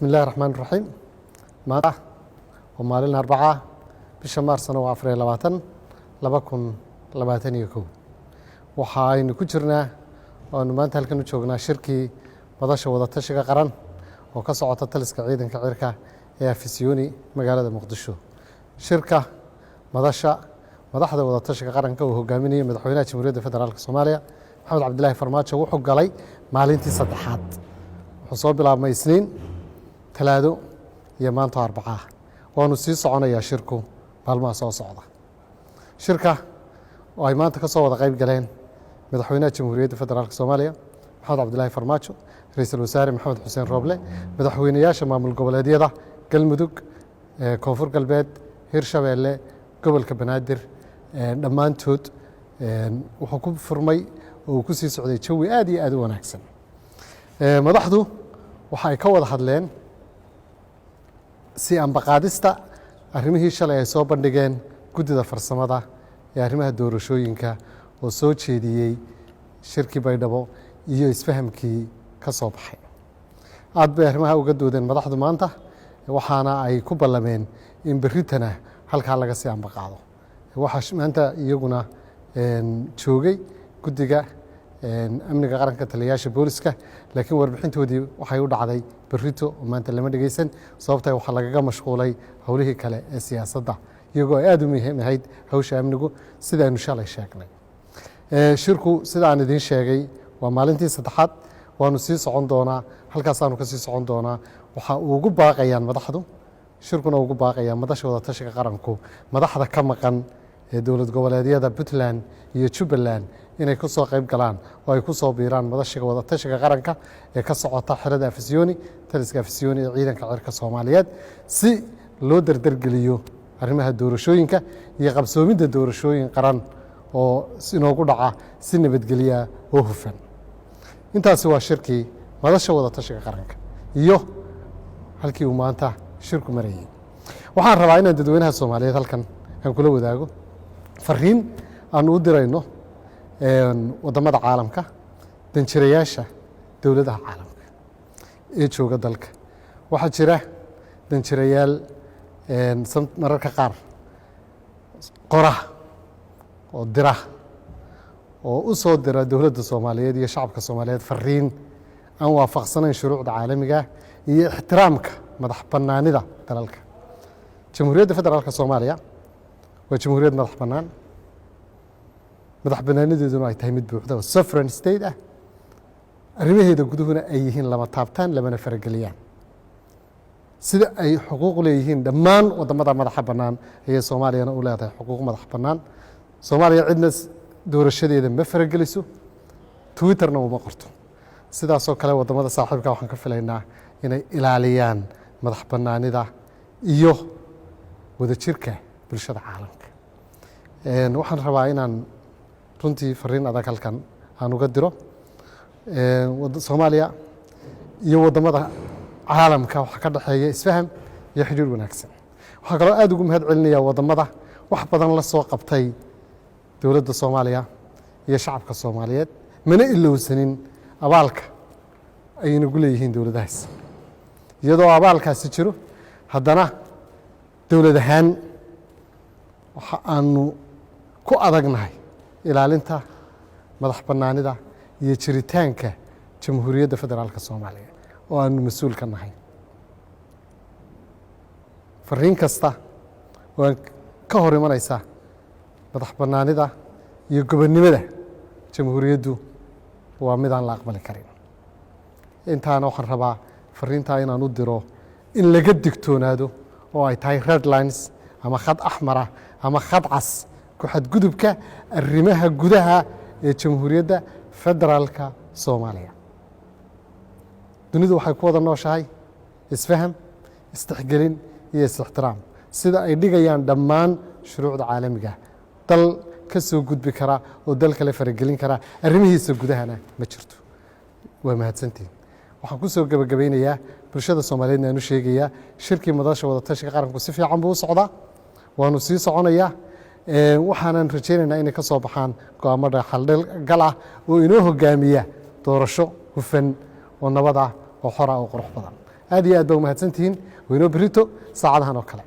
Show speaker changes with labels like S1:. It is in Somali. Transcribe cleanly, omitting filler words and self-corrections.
S1: بسم الله الرحمن الرحيم maanta waa maalin Arbaca bisha Maarso waa 2021 waxa aynu ku jirnaa oo maanta halkan u joognaa shirkii madasha wada tashiga qaran oo ka socota taliska ciidanka cirka ee Afisiyoni magaalada Muqdisho shirka madaxda wada tashiga qaranka oo hogaaminaya madaxweynaha Jamhuuriyadda Federaalka Soomaaliya Maxamed Cabdullaahi Farmaajo wuxuu galay maalintii saddexaad wuxuu soo bilaabmay Isniin Talaado iyo maanta Arbaca waanu sii soconayaa shirku maalmaha soo socda shirka oo ay maanta ka soo wada qayb galeen madaxweynaha Jamhuuriyadda Federaalka Soomaaliya Maxamed Cabdullaahi Farmaajo ra'iisul wasaare Maxamed Xuseen Rooble madaxweynayaasha maamul goboleedyada Galmudug Koonfur Galbeed Hirshabeelle gobolka Banaadir dhammaantood wuxuu ku furmay oo ku sii socday jawi aad iyo aad u wanaagsan madaxdu waxa ay ka wada hadleen si ambaqaadista arrimihii shalay ay soo bandhigeen guddida farsamada ee arrimaha doorashooyinka oo soo jeediyey shirkii Baydhabo iyo isfahamkii ka soo baxay aad bay arrimaha uga doodeen madaxdu maanta waxaana ay ku ballameen in berritana halkaa laga sii ambaqaado waxa maanta iyaguna joogay guddiga amniga qaranka taliyayaasha booliska laakiin warbixintoodii waxay u dhacday berrito oo maanta lama dhageysan sababtoo waxa lagaga mashquulay howlihii kale ee siyaasadda iyagoo aad u muhiim ahayd hawsha amnigu sida aynu shalay sheegnay shirku sida aan idiin sheegay waa maalintii saddexaad waanu sii socon doonaa halkaasaanu ka sii socon doonaa waxa ugu baaqayaan madaxdu shirkuna ugu baaqayaan madasha wada tashiga qaranku madaxda ka maqan ee dowlad goboleedyada Puntland iyo Jubbaland inay ku soo qayb galaan oo ay ku soo biiraan madasha wada tashiga qaranka ee ka socota xirada Afisiyoni taliska Afisiyoni ee ciidanka cirka Soomaaliyeed si loo dardargeliyo arrimaha doorashooyinka iyo qabsoomidda doorashooyin qaran oo inoogu dhaca si nabadgelyo oo hufan intaasi waa shirkii madasha wada tashiga qaranka iyo halkii uu maanta shirku marayay waxaan rabaa inaan dadweynaha Soomaaliyeed halkan aan kula wadaago fariin aan u dirayno wadamada caalamka danjirayaasha dowladaha caalamka ee jooga dalka waxaa jira danjirayaal mararka qaar qora oo dira oo u soo dira dowladda Soomaaliyeed iyo shacabka Soomaaliyeed fariin aan waafaqsanayn shuruucda caalamiga iyo ixtiraamka madax bannaanida dalalka Jamhuuriyadda Federaalka Soomaaliya waa jamhuuriyad madax bannaan madax bannaanideeduna ay tahay mid buuxda oo sovereign state ah arrimaheeda guduhuna ay yihiin lama taabtaan lamana farageliyaan sida ay xuquuq leeyihiin dhammaan wadamada madaxa bannaan ayay Soomaaliyana u leedahay xuquuq madax bannaan Soomaaliya cidna doorashadeeda ma farageliso Twitterna uma qorto sidaasoo kale wadamada saaxiibka waxaan ka filaynaa inay ilaaliyaan madax bannaanida iyo wadajirka bulshada caalamka waxaan rabaa inaan runtii fariin adag halkan aan uga diro Soomaaliya iyo wadamada caalamka waxa ka dhaxeeya isfaham iyo xiriir wanaagsan waxa kale oo aad ugu mahad celinayaa wadamada wax badan la soo qabtay dowladda Soomaaliya iyo shacabka Soomaaliyeed mana ilowsanin abaalka ay nagu leeyihiin dowladahaas iyadoo abaalkaasi jiro haddana dowlad ahaan waxa aanu ku adagnahay ilaalinta madax bannaanida iyo jiritaanka Jamhuuriyadda Federaalka Soomaaliya oo aanu mas'uul ka nahay fariin kasta oo ka hor imanaysa madax bannaanida iyo gobonnimada jamhuuriyaddu waa mid aan la aqbali karin intaana waxaan rabaa fariintaa inaan u diro in laga digtoonaado oo ay tahay red lines ama khad axmara ama khad cas ku xadgudubka arrimaha gudaha ee Jamhuuriyadda Federaalka Soomaaliya dunidu waxay ku wada nooshahay isfaham istixgelin iyo ixtiraam sida ay dhigayaan dhammaan shuruucda caalamiga dal ka soo gudbi kara oo dal kale faragelin kara arrimihiisa gudahana ma jirto waa mahadsantiin waxaan ku soo gabagabeynayaa bulshada Soomaaliyeed aan u sheegayaa shirkii madasha wada tashiga qaranku si fiican buu u socdaa waanu sii soconayaa waxaanan rajaynaynaa inay ka soo baxaan go'aamada xaldgal ah oo inoo hogaamiya doorasho hufan oo nabad ah oo xor ah oo qurux badan aad iyo aad ba umahadsantihiin waynoo berito saacadahan oo kale